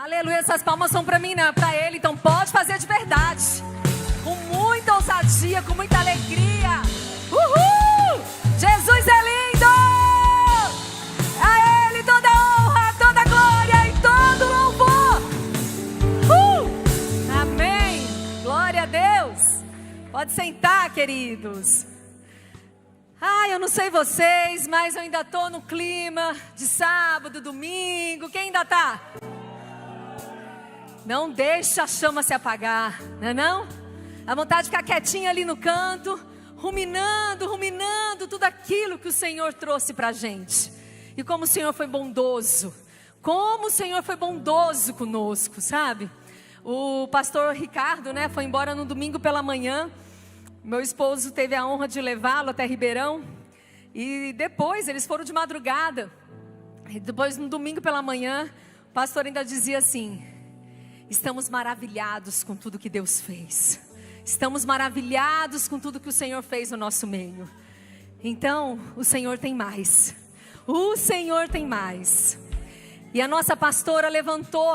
Aleluia, essas palmas são para mim, não é para ele. Então pode fazer de verdade, com muita ousadia, com muita alegria. Uhul! Jesus é lindo! A ele toda honra, toda glória e todo louvor. Amém, glória a Deus. Pode sentar, queridos. Eu não sei vocês, mas eu ainda estou no clima de sábado, domingo. Quem ainda está? Não deixa a chama se apagar, não é não? A vontade de ficar quietinha ali no canto, ruminando tudo aquilo que o Senhor trouxe para a gente. E como o Senhor foi bondoso, como o Senhor foi bondoso conosco, sabe? O pastor Ricardo, foi embora no domingo pela manhã. Meu esposo teve a honra de levá-lo até Ribeirão. E depois eles foram de madrugada. E depois no domingo pela manhã, o pastor ainda dizia assim: estamos maravilhados com tudo que Deus fez. Estamos maravilhados com tudo que o Senhor fez no nosso meio. Então, o Senhor tem mais. O Senhor tem mais. E a nossa pastora levantou,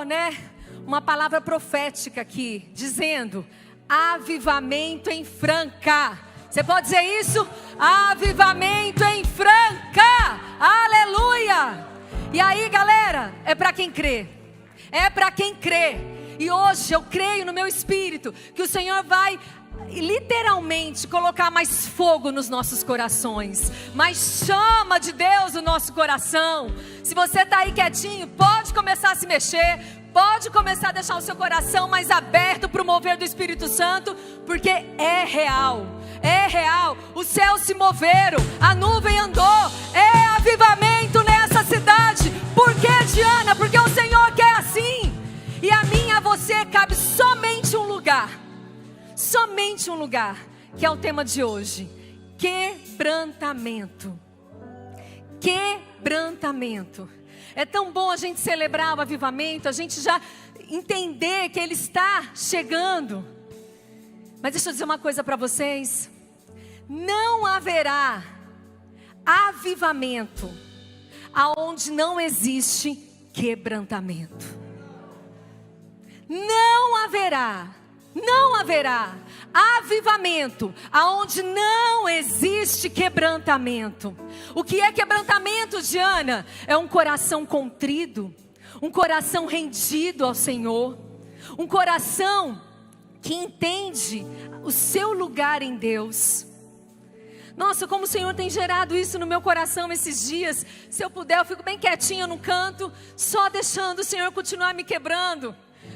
uma palavra profética aqui, dizendo: avivamento em Franca. Você pode dizer isso? Avivamento em Franca. Aleluia. E aí, galera, é para quem crê. É para quem crê. E hoje eu creio no meu espírito que o Senhor vai literalmente colocar mais fogo nos nossos corações, mais chama de Deus no nosso coração. Se você está aí quietinho, pode começar a se mexer, pode começar a deixar o seu coração mais aberto para o mover do Espírito Santo, porque é real, é real. Os céus se moveram, a nuvem andou, é avivamento nessa cidade. Por que, Diana? Porque o Senhor quer assim. E a mim e a você cabe somente um lugar, que é o tema de hoje: quebrantamento. Quebrantamento. É tão bom a gente celebrar o avivamento, a gente já entender que ele está chegando. Mas deixa eu dizer uma coisa para vocês: não haverá avivamento aonde não existe quebrantamento. Não haverá avivamento aonde não existe quebrantamento. O que é quebrantamento, Diana? É um coração contrido, um coração rendido ao Senhor, um coração que entende o seu lugar em Deus. Nossa, como o Senhor tem gerado isso no meu coração esses dias. Se eu puder, eu fico bem quietinha no canto, só deixando o Senhor continuar me quebrando,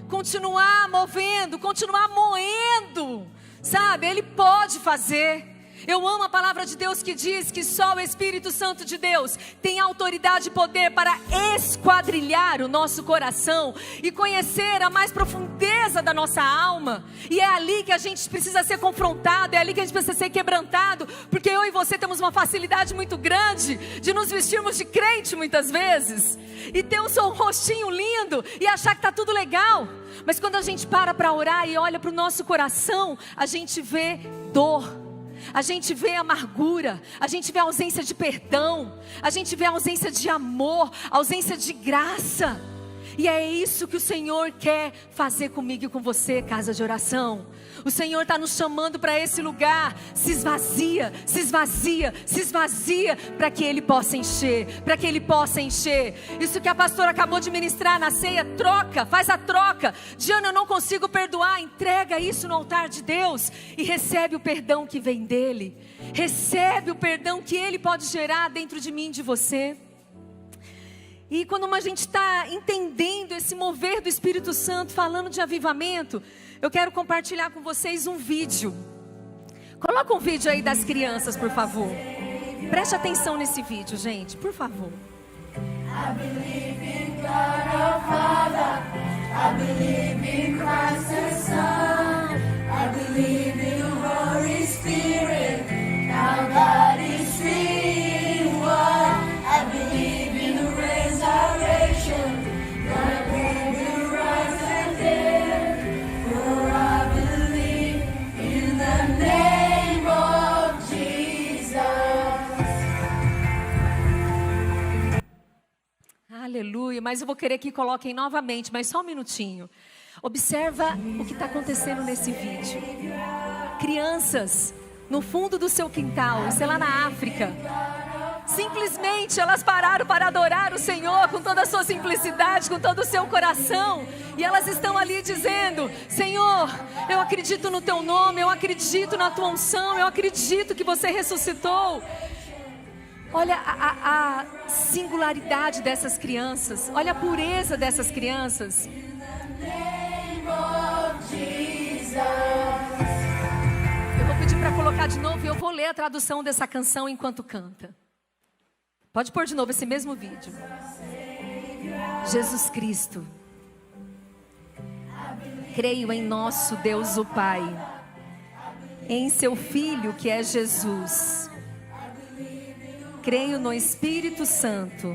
continuar movendo, continuar moendo, sabe? Ele pode fazer. Eu amo a palavra de Deus que diz que só o Espírito Santo de Deus tem autoridade e poder para esquadrilhar o nosso coração e conhecer a mais profundeza da nossa alma. E é ali que a gente precisa ser confrontado, é ali que a gente precisa ser quebrantado, porque eu e você temos uma facilidade muito grande de nos vestirmos de crente muitas vezes e ter um rostinho lindo e achar que está tudo legal. Mas quando a gente para orar e olha para o nosso coração, a gente vê dor, a gente vê amargura, a gente vê ausência de perdão, a gente vê ausência de amor, ausência de graça. E é isso que o Senhor quer fazer comigo e com você, casa de oração. O Senhor está nos chamando para esse lugar. Se esvazia, se esvazia, se esvazia, para que Ele possa encher, para que Ele possa encher. Isso que a pastora acabou de ministrar na ceia, troca, faz a troca. Diana, eu não consigo perdoar, entrega isso no altar de Deus e recebe o perdão que vem dEle. Recebe o perdão que Ele pode gerar dentro de mim e de você. E quando a gente está entendendo esse mover do Espírito Santo, falando de avivamento, eu quero compartilhar com vocês um vídeo. Coloca um vídeo aí das crianças, por favor. Preste atenção nesse vídeo, gente, por favor. I believe in God our Father. I believe in Christ the Son. I believe in the Holy Spirit. Now God is three in one. I believe in the resurrection. God will rise again. For I believe in the name of Jesus. Aleluia. Mais mas eu vou querer que coloquem novamente, mas só um minutinho. Observa o que está acontecendo nesse vídeo. Crianças no fundo do seu quintal, sei lá na África. Simplesmente elas pararam para adorar o Senhor com toda a sua simplicidade, com todo o seu coração. E elas estão ali dizendo: Senhor, eu acredito no teu nome, eu acredito na tua unção, eu acredito que você ressuscitou. Olha a singularidade dessas crianças, olha a pureza dessas crianças. Eu vou pedir para colocar de novo e eu vou ler a tradução dessa canção enquanto canta. Pode pôr de novo esse mesmo vídeo. Jesus Cristo, creio em nosso Deus o Pai, em seu Filho que é Jesus. Creio no Espírito Santo,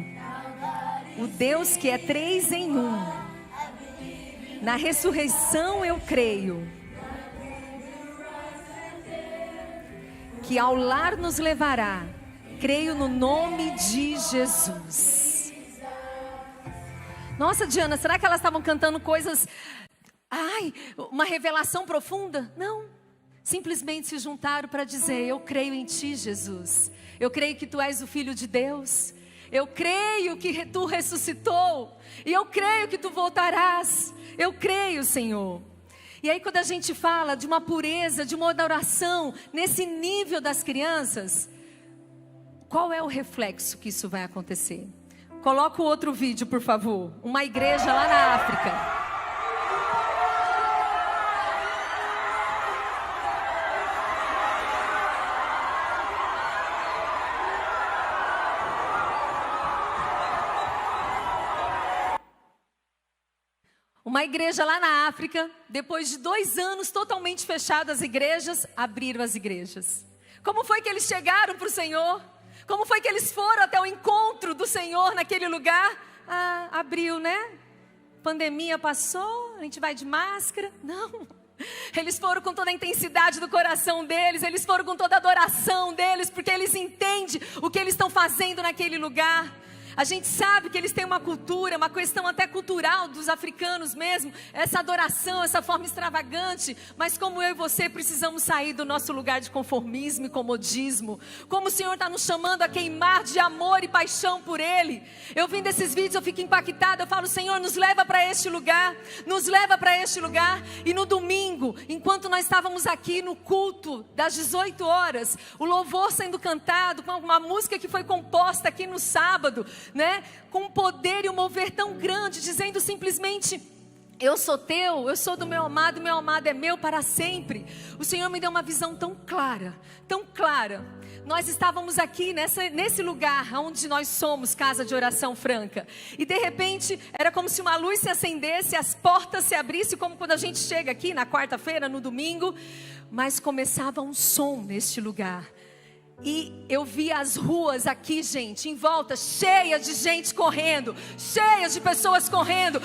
o Deus que é 3 em 1. Na ressurreição eu creio, que ao lar nos levará. Creio no nome de Jesus. Nossa, Diana, será que elas estavam cantando coisas... uma revelação profunda? Não. Simplesmente se juntaram para dizer: eu creio em ti, Jesus. Eu creio que tu és o Filho de Deus. Eu creio que tu ressuscitou. E eu creio que tu voltarás. Eu creio, Senhor. E aí quando a gente fala de uma pureza, de uma adoração nesse nível das crianças, qual é o reflexo que isso vai acontecer? Coloca o outro vídeo, por favor. Uma igreja lá na África. Uma igreja lá na África, depois de 2 anos totalmente fechadas as igrejas, abriram as igrejas. Como foi que eles chegaram para o Senhor? Como foi que eles foram até o encontro do Senhor naquele lugar? Abriu, né? Pandemia passou, a gente vai de máscara. Não. Eles foram com toda a intensidade do coração deles, eles foram com toda a adoração deles, porque eles entendem o que eles estão fazendo naquele lugar. A gente sabe que eles têm uma cultura, uma questão até cultural dos africanos mesmo, essa adoração, essa forma extravagante, mas como eu e você precisamos sair do nosso lugar de conformismo e comodismo, como o Senhor está nos chamando a queimar de amor e paixão por Ele. Eu vim desses vídeos, eu fico impactada, eu falo: Senhor, nos leva para este lugar, nos leva para este lugar. E no domingo, enquanto nós estávamos aqui no culto das 18 horas, o louvor sendo cantado com uma música que foi composta aqui no sábado, né? Com um poder e um mover tão grande, dizendo simplesmente: eu sou teu, eu sou do meu amado é meu para sempre. O Senhor me deu uma visão tão clara, tão clara. Nós estávamos aqui nesse lugar onde nós somos Casa de Oração Franca, e de repente era como se uma luz se acendesse, as portas se abrissem, como quando a gente chega aqui na quarta-feira, no domingo, mas começava um som neste lugar. E eu vi as ruas aqui, gente, em volta, cheias de gente correndo, cheias de pessoas correndo,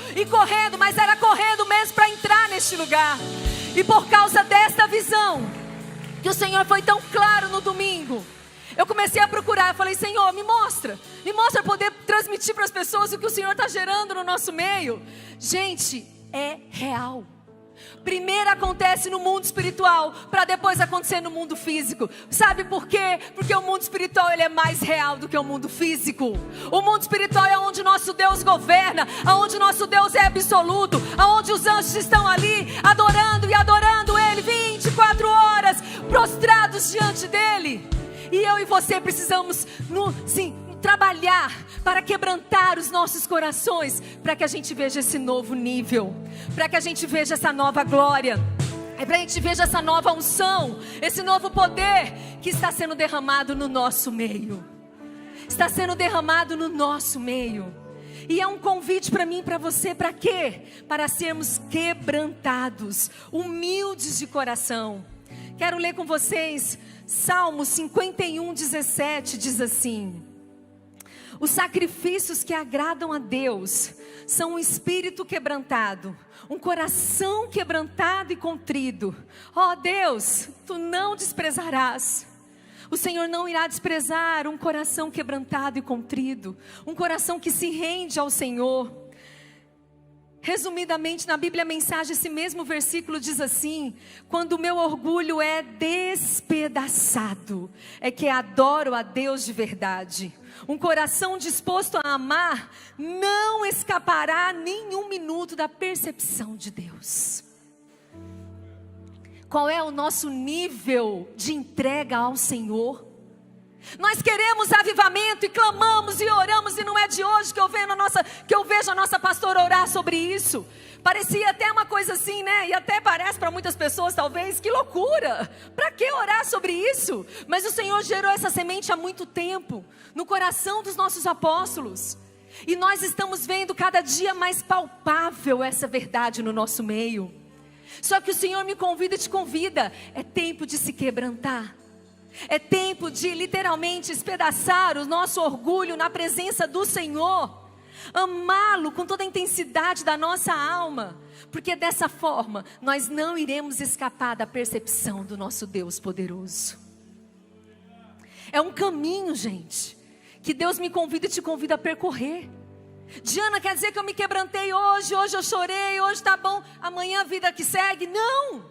mas era correndo mesmo para entrar neste lugar. E por causa desta visão, que o Senhor foi tão claro no domingo, eu comecei a procurar, eu falei: Senhor, me mostra poder transmitir para as pessoas o que o Senhor está gerando no nosso meio. Gente, é real. Primeiro acontece no mundo espiritual, para depois acontecer no mundo físico. Sabe por quê? Porque o mundo espiritual, ele é mais real do que o mundo físico. O mundo espiritual é onde nosso Deus governa, onde nosso Deus é absoluto, onde os anjos estão ali adorando e adorando Ele 24 horas, prostrados diante dEle. E eu e você precisamos trabalhar para quebrantar os nossos corações, para que a gente veja esse novo nível, para que a gente veja essa nova glória, para que a gente veja essa nova unção, esse novo poder que está sendo derramado no nosso meio. Está sendo derramado no nosso meio. E é um convite para mim e para você, para quê? Para sermos quebrantados, humildes de coração. Quero ler com vocês Salmo 51:17, diz assim: os sacrifícios que agradam a Deus são um espírito quebrantado, um coração quebrantado e contrido. Ó Deus, tu não desprezarás. O Senhor não irá desprezar um coração quebrantado e contrido, um coração que se rende ao Senhor. Resumidamente, na Bíblia a Mensagem, esse mesmo versículo diz assim: quando o meu orgulho é despedaçado, é que adoro a Deus de verdade. Um coração disposto a amar não escapará nenhum minuto da percepção de Deus. Qual é o nosso nível de entrega ao Senhor? Nós queremos avivamento e clamamos e oramos, e não é de hoje que eu vejo a nossa pastora orar sobre isso. Parecia até uma coisa assim, né? E até parece para muitas pessoas talvez, que loucura. Para que orar sobre isso? Mas o Senhor gerou essa semente há muito tempo, no coração dos nossos apóstolos. E nós estamos vendo cada dia mais palpável essa verdade no nosso meio. Só que o Senhor me convida e te convida, é tempo de se quebrantar. É tempo de literalmente espedaçar o nosso orgulho na presença do Senhor. Amá-lo com toda a intensidade da nossa alma. Porque dessa forma nós não iremos escapar da percepção do nosso Deus poderoso. É um caminho, gente, que Deus me convida e te convida a percorrer. Diana, quer dizer que eu me quebrantei hoje eu chorei, hoje tá bom, amanhã a vida que segue? Não!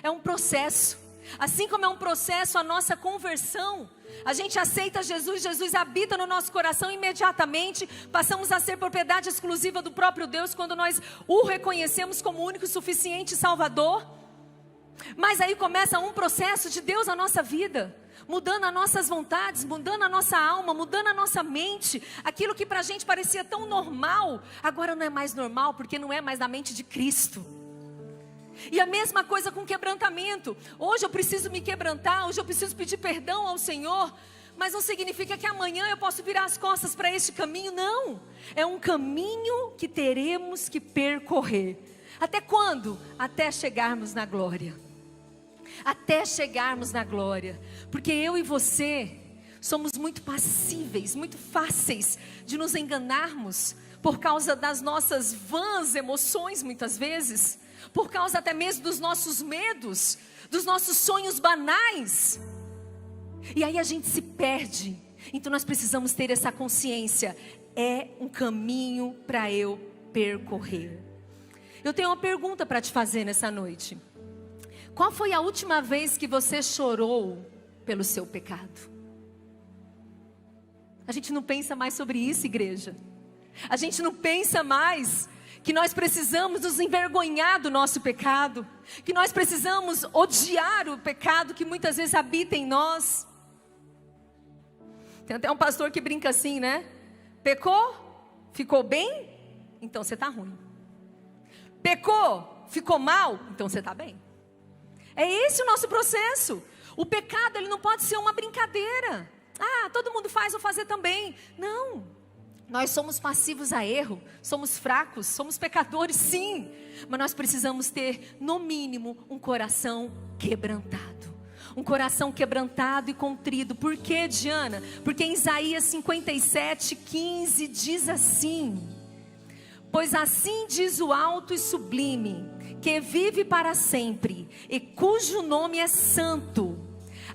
É um processo. Assim como é um processo a nossa conversão, a gente aceita Jesus, Jesus habita no nosso coração, imediatamente passamos a ser propriedade exclusiva do próprio Deus, quando nós o reconhecemos como único e suficiente Salvador. Mas aí começa um processo de Deus na nossa vida, mudando as nossas vontades, mudando a nossa alma, mudando a nossa mente. Aquilo que pra gente parecia tão normal, agora não é mais normal, porque não é mais na mente de Cristo. E a mesma coisa com quebrantamento. Hoje eu preciso me quebrantar, hoje eu preciso pedir perdão ao Senhor, mas não significa que amanhã eu posso virar as costas para este caminho, não. É um caminho que teremos que percorrer. Até quando? Até chegarmos na glória. Até chegarmos na glória. Porque eu e você somos muito passíveis, muito fáceis de nos enganarmos por causa das nossas vãs emoções muitas vezes. Por causa até mesmo dos nossos medos, dos nossos sonhos banais. E aí a gente se perde. Então nós precisamos ter essa consciência. É um caminho para eu percorrer. Eu tenho uma pergunta para te fazer nessa noite. Qual foi a última vez que você chorou pelo seu pecado? A gente não pensa mais sobre isso, igreja. A gente não pensa mais que nós precisamos nos envergonhar do nosso pecado, que nós precisamos odiar o pecado que muitas vezes habita em nós. Tem até um pastor que brinca assim, né? Pecou? Ficou bem? Então você está ruim. Pecou? Ficou mal? Então você está bem. É esse o nosso processo. O pecado, ele não pode ser uma brincadeira. Ah, todo mundo faz, vou fazer também. Não. Nós somos passivos a erro, somos fracos, somos pecadores, sim. Mas nós precisamos ter, no mínimo, um coração quebrantado. Um coração quebrantado e contrido. Por quê, Diana? Porque em Isaías 57:15 diz assim: pois assim diz o alto e sublime, que vive para sempre, e cujo nome é santo.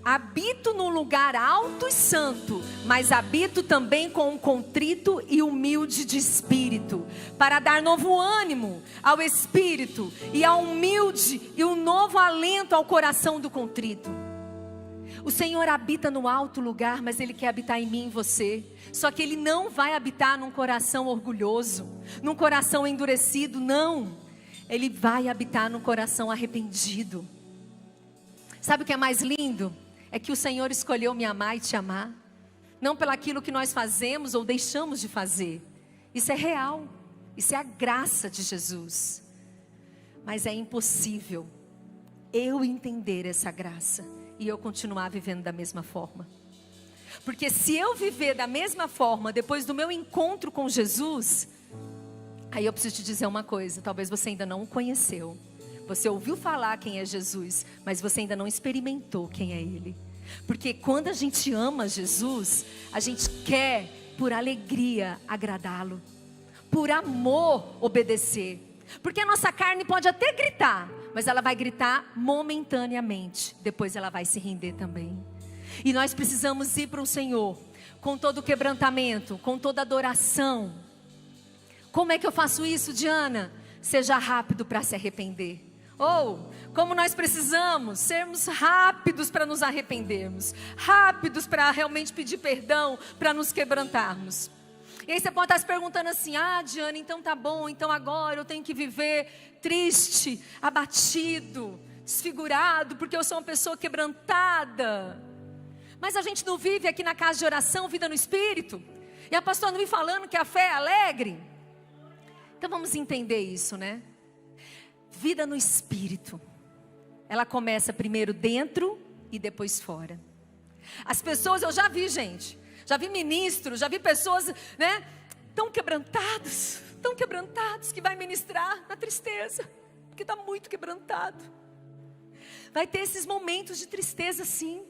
Habito num lugar alto e santo, mas habito também com um contrito e humilde de espírito, para dar novo ânimo ao espírito, e ao humilde, e um novo alento ao coração do contrito. O Senhor habita no alto lugar, mas Ele quer habitar em mim e em você. Só que Ele não vai habitar num coração orgulhoso, num coração endurecido, não. Ele vai habitar num coração arrependido. Sabe o que é mais lindo? É que o Senhor escolheu me amar e te amar. Não pelaquilo que nós fazemos ou deixamos de fazer. Isso é real. Isso é a graça de Jesus. Mas é impossível eu entender essa graça e eu continuar vivendo da mesma forma. Porque se eu viver da mesma forma depois do meu encontro com Jesus, aí eu preciso te dizer uma coisa. Talvez você ainda não o conheceu. Você ouviu falar quem é Jesus, mas você ainda não experimentou quem é Ele. Porque quando a gente ama Jesus, a gente quer por alegria agradá-lo, por amor obedecer. Porque a nossa carne pode até gritar, mas ela vai gritar momentaneamente, depois ela vai se render também. E nós precisamos ir para o Senhor com todo o quebrantamento, com toda a adoração, Como é que eu faço isso, Diana? Seja rápido para se arrepender. Ou, como nós precisamos sermos rápidos para nos arrependermos, rápidos para realmente pedir perdão, para nos quebrantarmos. E aí você pode estar se perguntando assim: Diana, então tá bom, então agora eu tenho que viver triste, abatido, desfigurado, porque eu sou uma pessoa quebrantada. Mas a gente não vive aqui na casa de oração, vida no Espírito? E a pastora não me falando que a fé é alegre? Então vamos entender isso, né? Vida no Espírito, ela começa primeiro dentro e depois fora. As pessoas, eu já vi gente, já vi ministros, já vi pessoas, né, tão quebrantados, que vai ministrar na tristeza, porque está muito quebrantado. Vai ter esses momentos de tristeza, sim.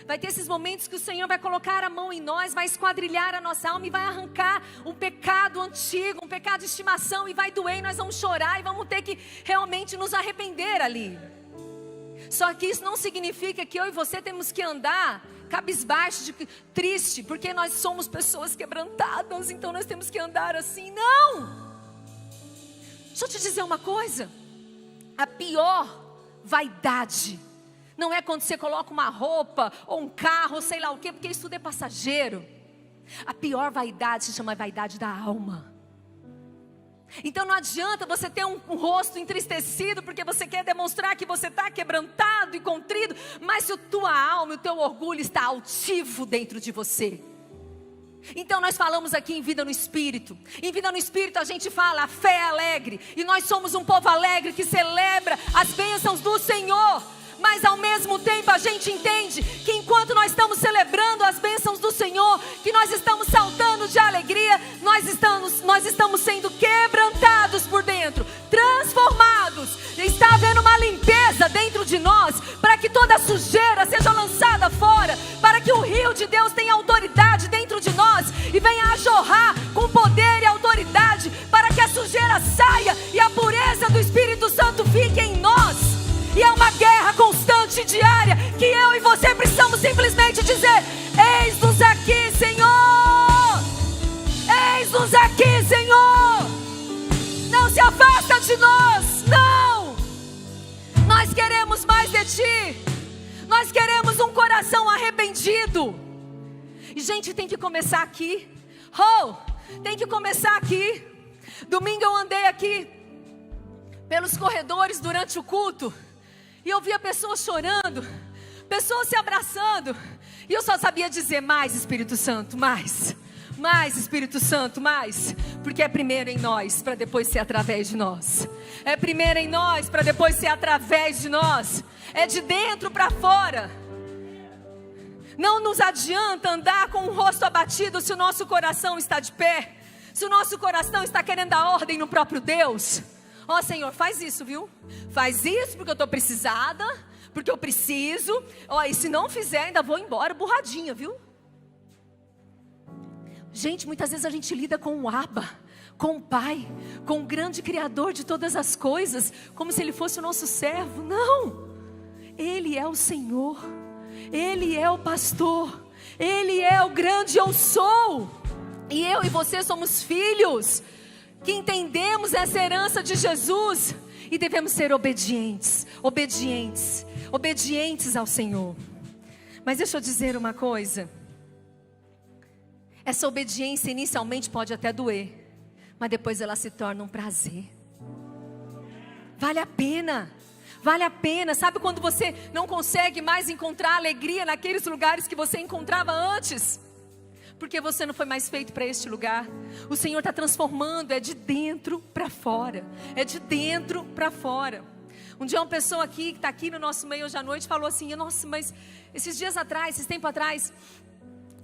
Vai ter esses momentos que o Senhor vai colocar a mão em nós, vai esquadrilhar a nossa alma e vai arrancar um pecado antigo, um pecado de estimação, e vai doer, e nós vamos chorar e vamos ter que realmente nos arrepender ali. Só que isso não significa que eu e você temos que andar cabisbaixo, triste, porque nós somos pessoas quebrantadas, então nós temos que andar assim. Não! Deixa eu te dizer uma coisa: a pior vaidade não é quando você coloca uma roupa, ou um carro, ou sei lá o quê, porque isso tudo é passageiro. A pior vaidade se chama vaidade da alma. Então não adianta você ter um rosto entristecido, porque você quer demonstrar que você está quebrantado e contrido, mas se a tua alma, o teu orgulho está altivo dentro de você. Então nós falamos aqui em vida no Espírito. Em vida no Espírito a gente fala, a fé é alegre, e nós somos um povo alegre que celebra as bênçãos do Senhor. Mas ao mesmo tempo a gente entende que enquanto nós estamos celebrando as bênçãos do Senhor, que nós estamos saltando de alegria, nós estamos sendo quebrantados por dentro, transformados. Está havendo uma limpeza dentro de nós, para que toda a sujeira seja lançada fora, para que o rio de Deus tenha autoridade dentro de nós e venha a jorrar com poder e autoridade, para que a sujeira saia e a pureza do Espírito Santo fique em nós. E é uma guerra constante, diária, que eu e você precisamos simplesmente dizer: eis-nos aqui, Senhor! Eis-nos aqui, Senhor! Não se afasta de nós, não! Nós queremos mais de Ti. Nós queremos um coração arrependido. E gente, tem que começar aqui. Tem que começar aqui. Domingo eu andei aqui pelos corredores durante o culto, e eu via pessoas chorando, pessoas se abraçando, e eu só sabia dizer: mais Espírito Santo, mais Espírito Santo, mais. Porque é primeiro em nós, para depois ser através de nós. É primeiro em nós, para depois ser através de nós. É de dentro para fora. Não nos adianta andar com o rosto abatido se o nosso coração está de pé, se o nosso coração está querendo a ordem no próprio Deus. Senhor, faz isso, viu? Faz isso porque eu estou precisada, porque eu preciso. E se não fizer, ainda vou embora burradinha, viu? Gente, muitas vezes a gente lida com o Abba, com o Pai, com o grande Criador de todas as coisas, como se Ele fosse o nosso servo. Não! Ele é o Senhor, Ele é o pastor, Ele é o grande eu sou. E eu e você somos filhos que entendemos essa herança de Jesus, e devemos ser obedientes ao Senhor. Mas deixa eu dizer uma coisa: essa obediência inicialmente pode até doer, mas depois ela se torna um prazer. Vale a pena. Sabe quando você não consegue mais encontrar alegria naqueles lugares que você encontrava antes? Porque você não foi mais feito para este lugar. O Senhor está transformando, é de dentro para fora. É de dentro para fora. Um dia uma pessoa aqui, que está aqui no nosso meio hoje à noite, falou assim: nossa, mas esses tempos atrás,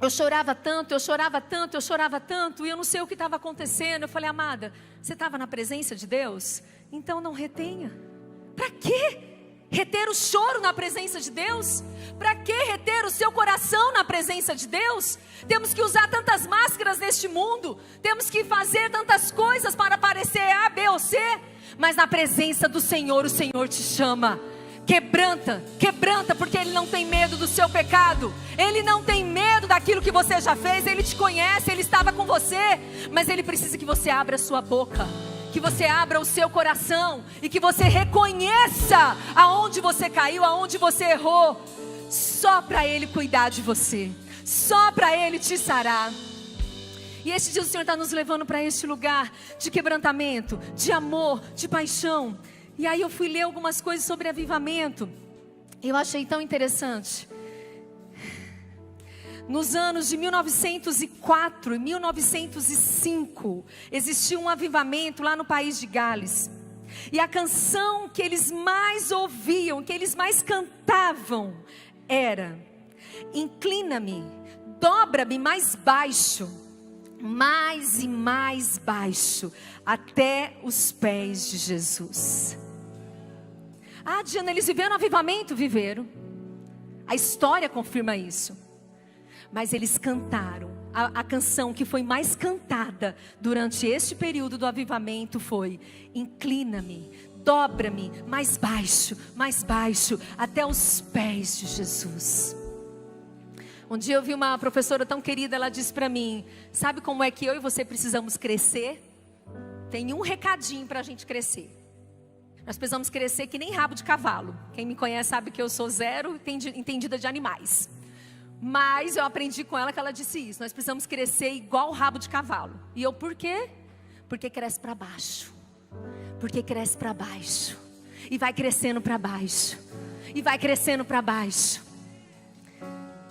eu chorava tanto, e eu não sei o que estava acontecendo. Eu falei: amada, você estava na presença de Deus? Então não retenha. Para quê? Reter o choro na presença de Deus? Para que reter o seu coração na presença de Deus? Temos que usar tantas máscaras neste mundo, temos que fazer tantas coisas para parecer A, B ou C, mas na presença do Senhor, o Senhor te chama. quebranta, porque Ele não tem medo do seu pecado, Ele não tem medo daquilo que você já fez, Ele te conhece, Ele estava com você, mas Ele precisa que você abra a sua boca, que você abra o seu coração, e que você reconheça aonde você caiu, aonde você errou, só para Ele cuidar de você, só para Ele te sarar. E este dia o Senhor está nos levando para este lugar de quebrantamento, de amor, de paixão. E aí eu fui ler algumas coisas sobre avivamento. Eu achei tão interessante. Nos anos de 1904 e 1905, existiu um avivamento lá no país de Gales. E a canção que eles mais ouviam, que eles mais cantavam, era: inclina-me, dobra-me mais baixo, mais e mais baixo, até os pés de Jesus. Ah, Diana, eles viveram avivamento? Viveram. A história confirma isso. Mas eles cantaram. A canção que foi mais cantada durante este período do avivamento foi: inclina-me, dobra-me mais baixo, até os pés de Jesus. Um dia eu vi uma professora tão querida, ela disse para mim: sabe como é que eu e você precisamos crescer? Tem um recadinho para a gente crescer. Nós precisamos crescer que nem rabo de cavalo. Quem me conhece sabe que eu sou zero entendida de animais. Mas eu aprendi com ela que ela disse isso: nós precisamos crescer igual rabo de cavalo. E eu, por quê? Porque cresce para baixo. Porque cresce para baixo. E vai crescendo para baixo. E vai crescendo para baixo.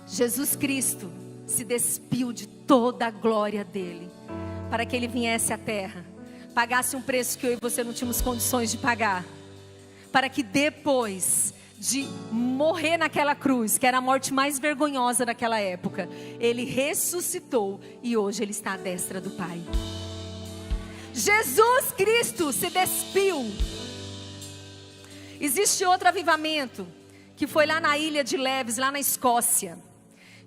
Jesus Cristo se despiu de toda a glória dele, para que ele viesse à terra, pagasse um preço que eu e você não tínhamos condições de pagar, para que depois de morrer naquela cruz, que era a morte mais vergonhosa daquela época, ele ressuscitou e hoje ele está à destra do Pai. Jesus Cristo se despiu. Existe outro avivamento, que foi lá na ilha de Leves, lá na Escócia.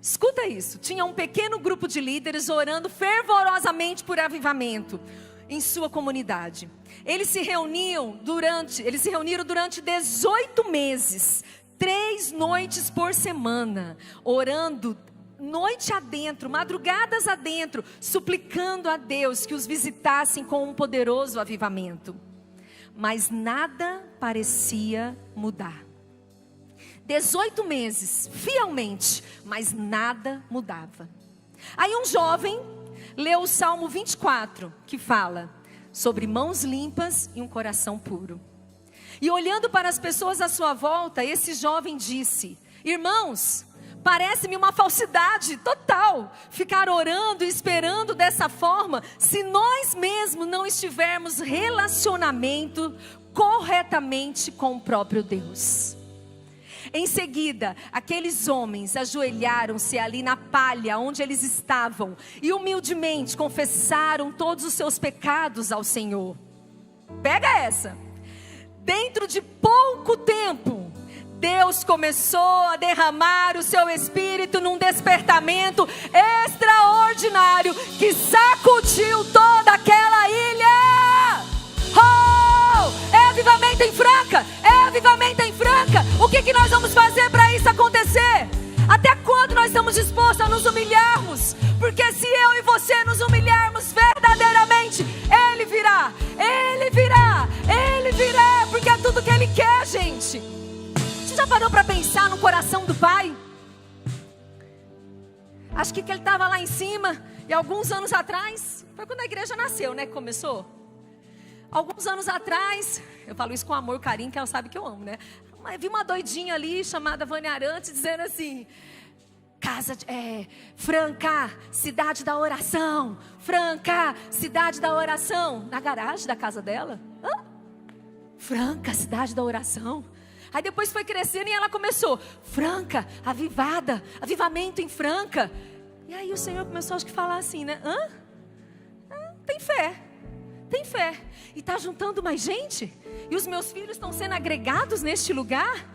Escuta isso: tinha um pequeno grupo de líderes orando fervorosamente por avivamento em sua comunidade. Eles se reuniram durante 18 meses, 3 noites por semana, orando noite adentro, madrugadas adentro, suplicando a Deus que os visitassem com um poderoso avivamento. Mas nada parecia mudar. 18 meses, fielmente, mas nada mudava. Aí um jovem leu o Salmo 24, que fala sobre mãos limpas e um coração puro. E olhando para as pessoas à sua volta, esse jovem disse: irmãos, parece-me uma falsidade total ficar orando e esperando dessa forma, se nós mesmos não estivermos relacionamento corretamente com o próprio Deus. Em seguida, aqueles homens ajoelharam-se ali na palha onde eles estavam e humildemente confessaram todos os seus pecados ao Senhor. Pega essa. Dentro de pouco tempo, Deus começou a derramar o seu Espírito num despertamento extraordinário que sacudiu toda aquela ilha. Oh! É avivamento em Franca! É avivamento em Franca! O que nós vamos fazer para isso acontecer? Até quando nós estamos dispostos a nos humilharmos? Porque se eu e você nos humilharmos verdadeiramente, Ele virá, Ele virá, Ele virá, porque é tudo que Ele quer, gente. Você já parou para pensar no coração do Pai? Acho que Ele estava lá em cima, e alguns anos atrás, foi quando a igreja nasceu, né, que começou. Alguns anos atrás, eu falo isso com amor e carinho, que ela sabe que eu amo, né? Mas vi uma doidinha ali, chamada Vânia Arantes, dizendo assim: Franca, cidade da oração. Franca, cidade da oração. Na garagem da casa dela. Franca, cidade da oração. Aí depois foi crescendo e ela começou: Franca, avivada, avivamento em Franca. E aí o Senhor começou, acho que, a falar assim, né? Tem fé. Tem fé. E está juntando mais gente? E os meus filhos estão sendo agregados neste lugar?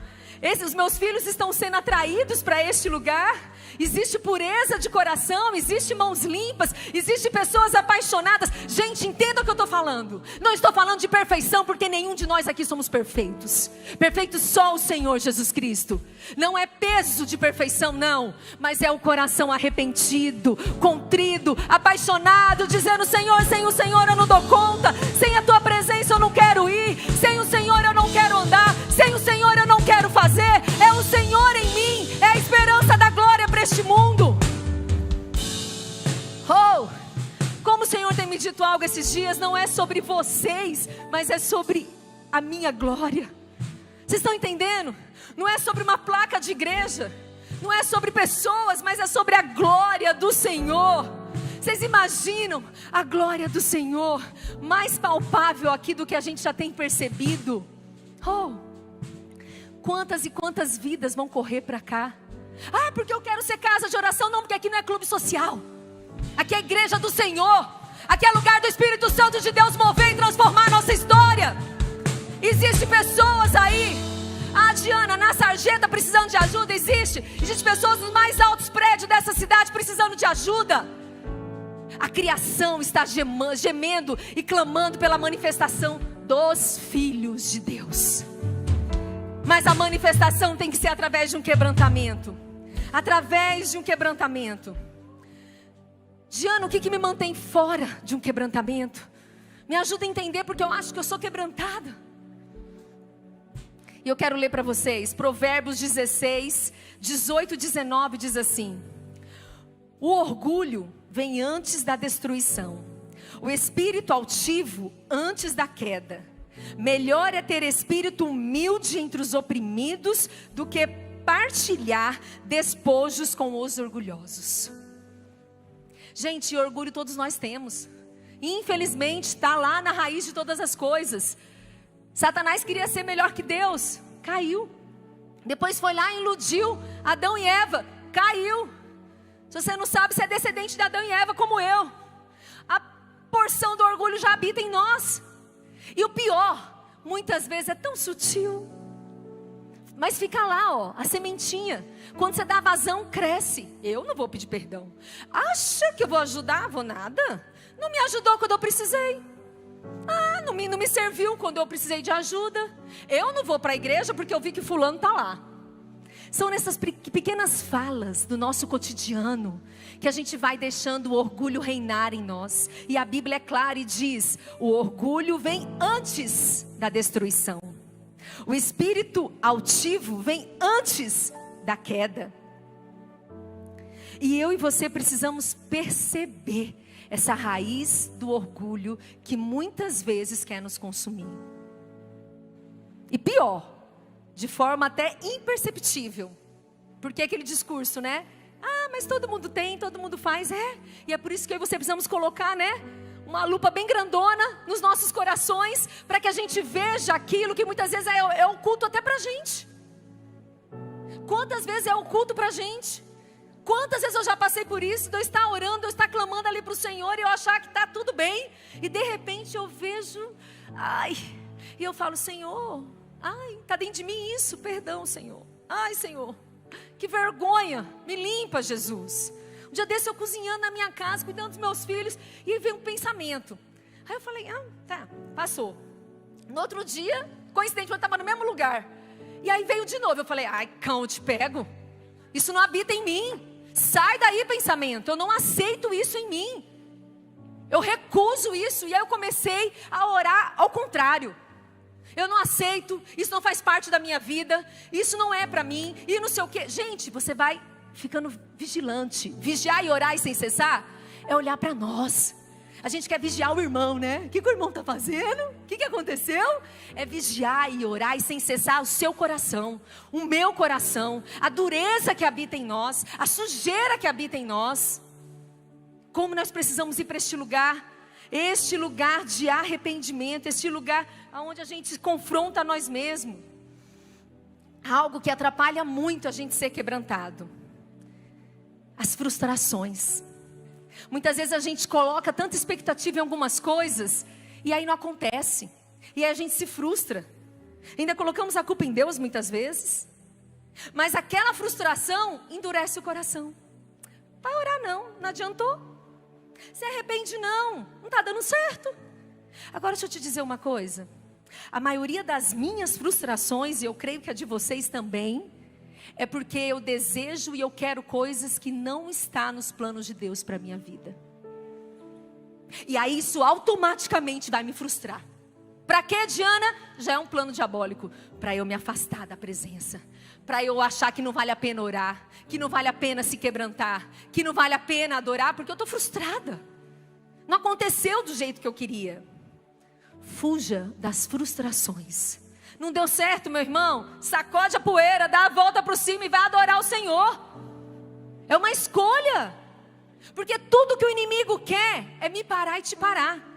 Os meus filhos estão sendo atraídos para este lugar. Existe pureza de coração, existe mãos limpas, existe pessoas apaixonadas. Gente, entenda o que eu estou falando. Não estou falando de perfeição, porque nenhum de nós aqui somos perfeitos. Perfeito só o Senhor Jesus Cristo. Não é peso de perfeição, não, mas é o coração arrependido, contrido, apaixonado, dizendo: Senhor, sem o Senhor eu não dou conta, sem a tua presença eu não quero ir, sem o Senhor eu não quero andar, sem o Senhor eu não quero fazer. É o Senhor em mim, é a esperança da glória para este mundo. Oh, como o Senhor tem me dito algo esses dias, não é sobre vocês, mas é sobre a minha glória. Vocês estão entendendo? Não é sobre uma placa de igreja, não é sobre pessoas, mas é sobre a glória do Senhor. Vocês imaginam a glória do Senhor mais palpável aqui do que a gente já tem percebido? Oh, quantas e quantas vidas vão correr para cá? Ah, porque eu quero ser casa de oração. Não, porque aqui não é clube social. Aqui é a igreja do Senhor. Aqui é lugar do Espírito Santo de Deus mover e transformar a nossa história. Existem pessoas aí. Ah, Diana, na sarjeta precisando de ajuda. Existem pessoas nos mais altos prédios dessa cidade precisando de ajuda. A criação está gemendo e clamando pela manifestação dos filhos de Deus. Mas a manifestação tem que ser através de um quebrantamento. Através de um quebrantamento. Diana, o que me mantém fora de um quebrantamento? Me ajuda a entender, porque eu acho que eu sou quebrantada. E eu quero ler para vocês Provérbios 16, 18 e 19 diz assim: o orgulho vem antes da destruição, o espírito altivo antes da queda. Melhor é ter espírito humilde entre os oprimidos do que partilhar despojos com os orgulhosos. Gente, orgulho todos nós temos. Infelizmente está lá na raiz de todas as coisas. Satanás queria ser melhor que Deus, caiu. Depois foi lá e iludiu Adão e Eva, caiu. Se você não sabe, você é descendente de Adão e Eva como eu. A porção do orgulho já habita em nós. E o pior, muitas vezes é tão sutil, mas fica lá, ó, a sementinha. Quando você dá vazão, cresce. Eu não vou pedir perdão. Acha que eu vou ajudar? Vou nada. Não me ajudou quando eu precisei. Ah, não me serviu quando eu precisei de ajuda. Eu não vou para a igreja porque eu vi que fulano está lá. São nessas pequenas falas do nosso cotidiano que a gente vai deixando o orgulho reinar em nós. E a Bíblia é clara e diz: o orgulho vem antes da destruição. O espírito altivo vem antes da queda. E eu e você precisamos perceber essa raiz do orgulho que muitas vezes quer nos consumir. E pior, de forma até imperceptível. Porque aquele discurso, né? Ah, mas todo mundo tem, todo mundo faz. E é por isso que eu e você precisamos colocar, né, uma lupa bem grandona nos nossos corações, para que a gente veja aquilo que muitas vezes é oculto até pra gente. Quantas vezes é oculto pra gente? Quantas vezes eu já passei por isso, de eu estar orando, eu estar clamando ali para o Senhor, e eu achar que está tudo bem, e de repente eu vejo, e eu falo: Senhor, está dentro de mim isso, perdão, Senhor. Senhor, que vergonha, me limpa, Jesus. Um dia desse eu cozinhando na minha casa, cuidando dos meus filhos, e aí veio um pensamento. Aí eu falei: tá, passou. No outro dia, coincidentemente, eu estava no mesmo lugar, e aí veio de novo. Eu falei: cão, eu te pego, isso não habita em mim. Sai daí, pensamento, eu não aceito isso em mim. Eu recuso isso. E aí eu comecei a orar ao contrário. Eu não aceito, isso não faz parte da minha vida, isso não é para mim, e não sei o que. Gente, você vai ficando vigilante. Vigiar e orar e sem cessar é olhar para nós. A gente quer vigiar o irmão, né? O que o irmão está fazendo? O que aconteceu? É vigiar e orar e sem cessar o seu coração, o meu coração, a dureza que habita em nós, a sujeira que habita em nós. Como nós precisamos ir para este lugar de arrependimento, este lugar onde a gente confronta a nós mesmos. Algo que atrapalha muito a gente ser quebrantado: as frustrações. Muitas vezes a gente coloca tanta expectativa em algumas coisas, e aí não acontece, e aí a gente se frustra. Ainda colocamos a culpa em Deus muitas vezes. Mas aquela frustração endurece o coração. Vai orar não adiantou. Se arrepende não está dando certo. Agora deixa eu te dizer uma coisa. A maioria das minhas frustrações, e eu creio que a de vocês também, é porque eu desejo e eu quero coisas que não estão nos planos de Deus para a minha vida. E aí isso automaticamente vai me frustrar. Para que, Diana? Já é um plano diabólico. Para eu me afastar da presença. Para eu achar que não vale a pena orar. Que não vale a pena se quebrantar. Que não vale a pena adorar, porque eu estou frustrada. Não aconteceu do jeito que eu queria. Fuja das frustrações. Não deu certo, meu irmão? Sacode a poeira, dá a volta para cima e vai adorar o Senhor. É uma escolha. Porque tudo que o inimigo quer é me parar e te parar.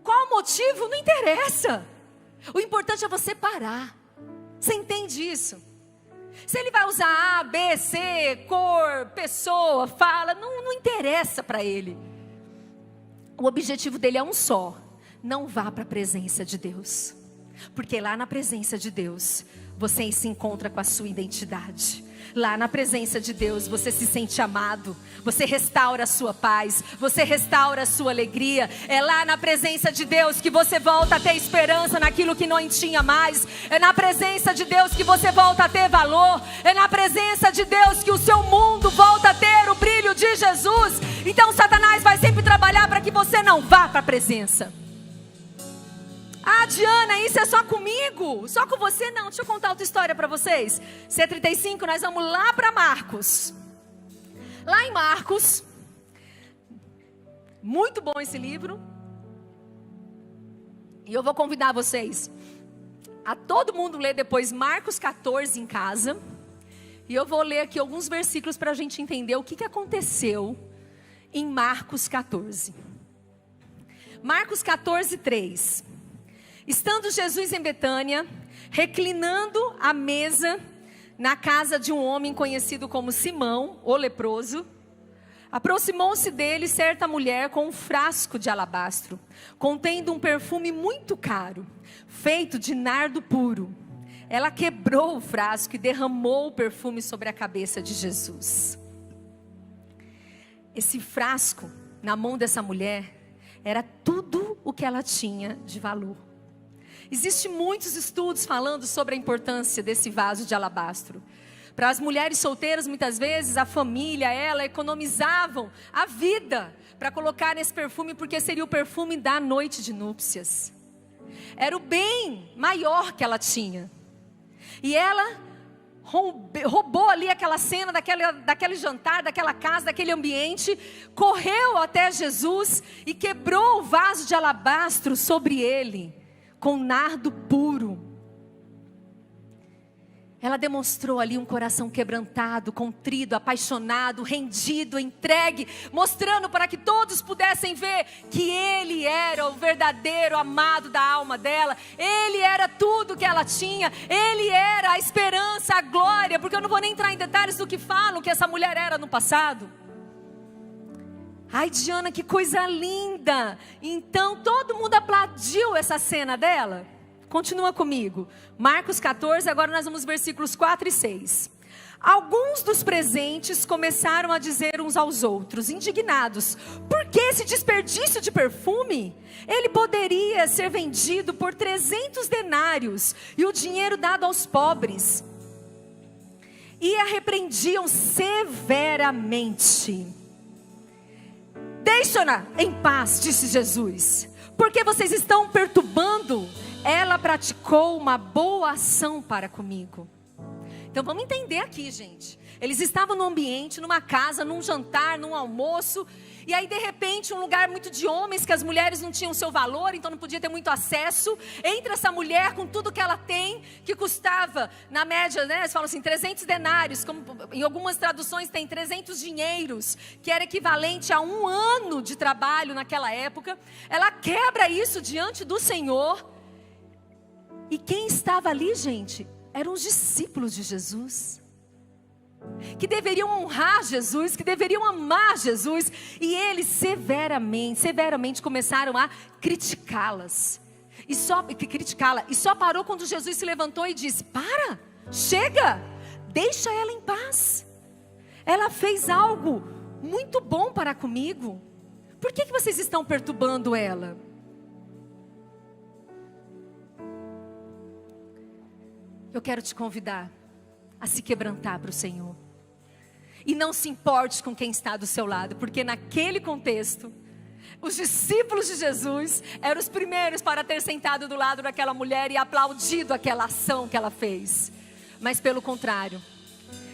Qual o motivo? Não interessa. O importante é você parar. Você entende isso? Se ele vai usar A, B, C, cor, pessoa, fala, não interessa para ele. O objetivo dele é um só. Não vá para a presença de Deus. Porque lá na presença de Deus, você se encontra com a sua identidade. Lá na presença de Deus, você se sente amado. Você restaura a sua paz. Você restaura a sua alegria. É lá na presença de Deus que você volta a ter esperança naquilo que não tinha mais. É na presença de Deus que você volta a ter valor. É na presença de Deus que o seu mundo volta a ter o brilho de Jesus. Então Satanás vai sempre trabalhar para que você não vá para a presença. Ah, Diana, isso é só comigo? Só com você? Não, deixa eu contar outra história para vocês. C35, nós vamos lá para Marcos. Lá em Marcos, muito bom esse livro. E eu vou convidar vocês a todo mundo ler depois Marcos 14 em casa. E eu vou ler aqui alguns versículos para a gente entender o que aconteceu em Marcos 14. Marcos 14, 3. Estando Jesus em Betânia, reclinando à mesa na casa de um homem conhecido como Simão, o leproso, aproximou-se dele certa mulher com um frasco de alabastro, contendo um perfume muito caro, feito de nardo puro. Ela quebrou o frasco e derramou o perfume sobre a cabeça de Jesus. Esse frasco, na mão dessa mulher, era tudo o que ela tinha de valor. Existem muitos estudos falando sobre a importância desse vaso de alabastro. Para as mulheres solteiras, muitas vezes, a família, ela economizavam a vida para colocar nesse perfume, porque seria o perfume da noite de núpcias. Era o bem maior que ela tinha. E ela roubou ali aquela cena, daquele jantar, daquela casa, daquele ambiente, correu até Jesus e quebrou o vaso de alabastro sobre ele, com nardo puro. Ela demonstrou ali um coração quebrantado, contrido, apaixonado, rendido, entregue, mostrando para que todos pudessem ver que Ele era o verdadeiro amado da alma dela. Ele era tudo que ela tinha. Ele era a esperança, a glória, porque eu não vou nem entrar em detalhes do que falam que essa mulher era no passado. Ai, Diana, que coisa linda. Então todo mundo aplaudiu essa cena dela. Continua comigo. Marcos 14, agora nós vamos versículos 4 e 6. Alguns dos presentes começaram a dizer uns aos outros, indignados: por que esse desperdício de perfume? Ele poderia ser vendido por 300 denários e o dinheiro dado aos pobres. E a repreendiam severamente. Deixa-na em paz, disse Jesus, porque vocês estão perturbando. Ela praticou uma boa ação para comigo. Então vamos entender aqui, gente. Eles estavam num ambiente, numa casa, num jantar, num almoço. E aí de repente um lugar muito de homens, que as mulheres não tinham seu valor, então não podia ter muito acesso. Entra essa mulher com tudo que ela tem, que custava, na média, né, eles falam assim, 300 denários, como em algumas traduções tem 300 dinheiros, que era equivalente a 1 ano de trabalho naquela época. Ela quebra isso diante do Senhor. E quem estava ali, gente, eram os discípulos de Jesus, que deveriam honrar Jesus, que deveriam amar Jesus, e eles severamente começaram a criticá-la. E só parou quando Jesus se levantou e disse: para, chega, deixa ela em paz. Ela fez algo muito bom para comigo. Por que vocês estão perturbando ela? Eu quero te convidar a se quebrantar para o Senhor. E não se importe com quem está do seu lado, porque naquele contexto, os discípulos de Jesus eram os primeiros para ter sentado do lado daquela mulher e aplaudido aquela ação que ela fez. Mas pelo contrário,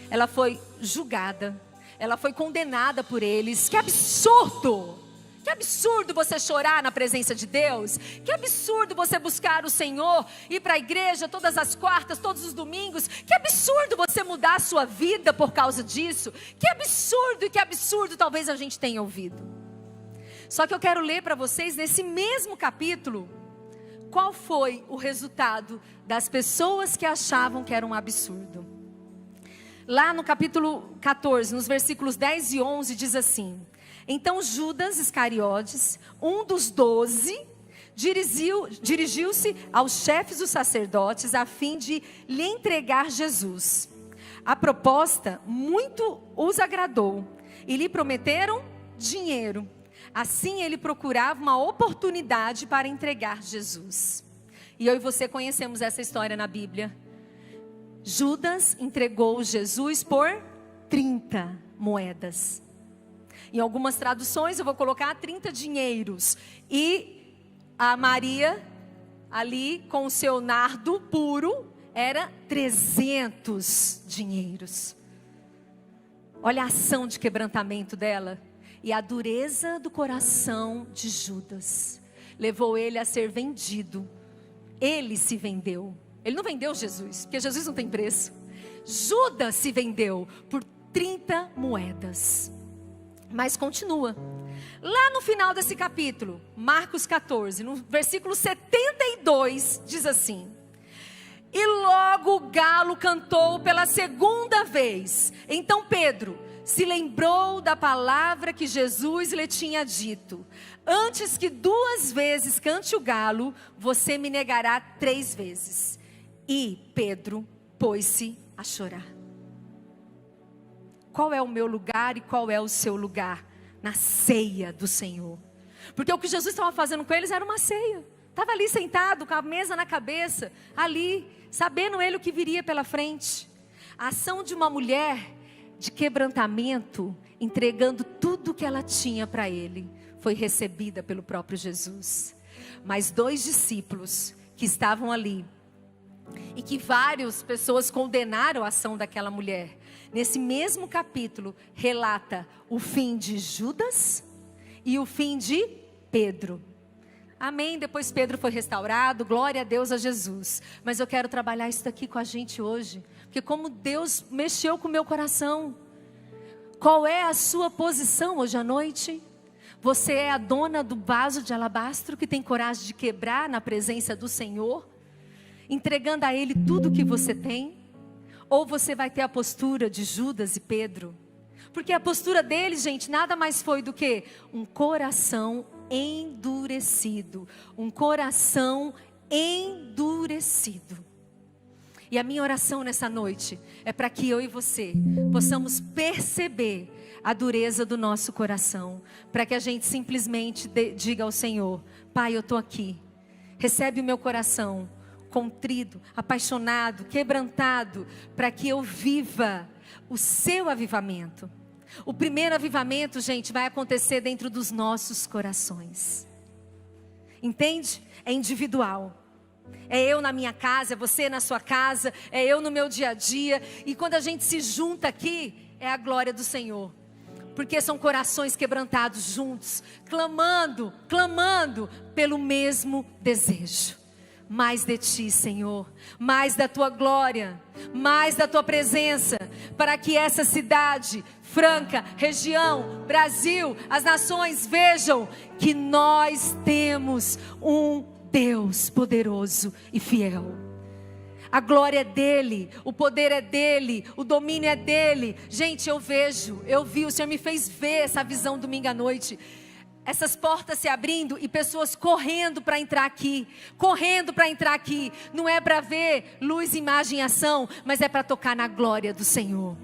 ela foi julgada, ela foi condenada por eles. Que absurdo! Que absurdo você chorar na presença de Deus. Que absurdo você buscar o Senhor, ir para a igreja todas as quartas, todos os domingos. Que absurdo você mudar a sua vida por causa disso. Que absurdo talvez a gente tenha ouvido. Só que eu quero ler para vocês nesse mesmo capítulo, qual foi o resultado das pessoas que achavam que era um absurdo. Lá no capítulo 14, nos versículos 10 e 11, diz assim: então Judas Iscariotes, um dos 12, dirigiu-se aos chefes dos sacerdotes a fim de lhe entregar Jesus. A proposta muito os agradou e lhe prometeram dinheiro. Assim ele procurava uma oportunidade para entregar Jesus. E eu e você conhecemos essa história na Bíblia. Judas entregou Jesus por 30 moedas. Em algumas traduções eu vou colocar 30 dinheiros. E a Maria, ali com o seu nardo puro, era 300 dinheiros. Olha a ação de quebrantamento dela. E a dureza do coração de Judas levou ele a ser vendido. Ele se vendeu. Ele não vendeu Jesus, porque Jesus não tem preço. Judas se vendeu por 30 moedas. Mas continua. Lá no final desse capítulo, Marcos 14, no versículo 72, diz assim: e logo o galo cantou pela segunda vez. Então Pedro se lembrou da palavra que Jesus lhe tinha dito: antes que 2 vezes cante o galo, você me negará 3 vezes. E Pedro pôs-se a chorar. Qual é o meu lugar e qual é o seu lugar na ceia do Senhor? Porque o que Jesus estava fazendo com eles era uma ceia. Estava ali sentado com a mesa na cabeça, ali, sabendo ele o que viria pela frente. A ação de uma mulher de quebrantamento, entregando tudo que ela tinha para ele, foi recebida pelo próprio Jesus. Mas 2 discípulos que estavam ali, e que várias pessoas condenaram a ação daquela mulher, nesse mesmo capítulo relata o fim de Judas e o fim de Pedro. Amém? Depois Pedro foi restaurado, glória a Deus, a Jesus. Mas eu quero trabalhar isso daqui com a gente hoje, porque como Deus mexeu com o meu coração. Qual é a sua posição hoje à noite? Você é a dona do vaso de alabastro que tem coragem de quebrar na presença do Senhor, entregando a Ele tudo o que você tem? Ou você vai ter a postura de Judas e Pedro? Porque a postura deles, gente, nada mais foi do que um coração endurecido. Um coração endurecido. E a minha oração nessa noite é para que eu e você possamos perceber a dureza do nosso coração. Para que a gente simplesmente diga ao Senhor: Pai, eu estou aqui. Recebe o meu coração contrido, apaixonado, quebrantado, para que eu viva o seu avivamento. O primeiro avivamento, gente, vai acontecer dentro dos nossos corações. Entende? É individual. É eu na minha casa, é você na sua casa, é eu no meu dia a dia. E quando a gente se junta aqui, é a glória do Senhor. Porque são corações quebrantados juntos, clamando pelo mesmo desejo. Mais de Ti, Senhor, mais da Tua glória, mais da Tua presença, para que essa cidade, Franca, região, Brasil, as nações vejam que nós temos um Deus poderoso e fiel. A glória é dEle, o poder é dEle, o domínio é dEle. Gente, eu vi, o Senhor me fez ver essa visão domingo à noite. essas portas se abrindo e pessoas correndo para entrar aqui, correndo para entrar aqui. Não é para ver luz, imagem e ação, mas é para tocar na glória do Senhor.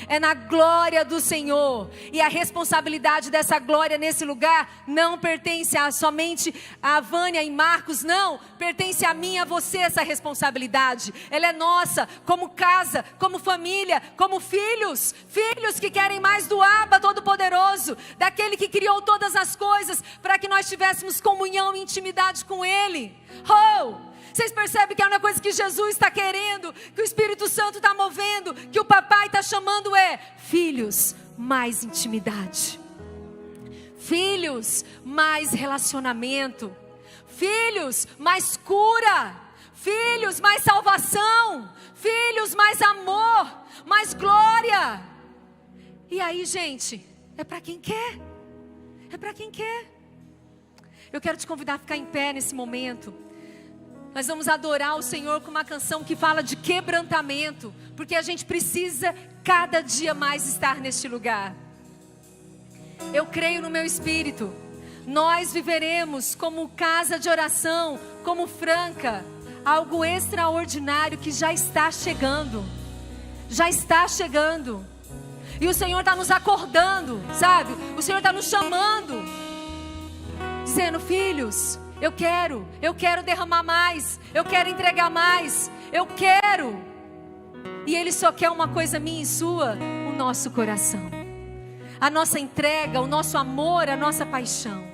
É na glória do Senhor. E a responsabilidade dessa glória nesse lugar não pertence somente a Vânia e Marcos, não. Pertence a mim e a você essa responsabilidade. Ela é nossa, como casa, como família, como filhos. Filhos que querem mais do Abba Todo-Poderoso, daquele que criou todas as coisas, para que nós tivéssemos comunhão e intimidade com Ele. Oh! Vocês percebem que é uma coisa que Jesus está querendo, que o Espírito Santo está movendo, que o papai está chamando filhos, mais intimidade. Filhos, mais relacionamento. Filhos, mais cura. Filhos, mais salvação. Filhos, mais amor, mais glória. E aí, gente, é para quem quer. É para quem quer. Eu quero te convidar a ficar em pé nesse momento. Nós vamos adorar o Senhor com uma canção que fala de quebrantamento, porque a gente precisa cada dia mais estar neste lugar. Eu creio no meu espírito. Nós viveremos como casa de oração, como Franca, algo extraordinário que já está chegando. Já está chegando. E o Senhor está nos acordando, sabe? O Senhor está nos chamando, dizendo: filhos, eu quero derramar mais, eu quero entregar mais, eu quero. E Ele só quer uma coisa minha e sua: o nosso coração, a nossa entrega, o nosso amor, a nossa paixão.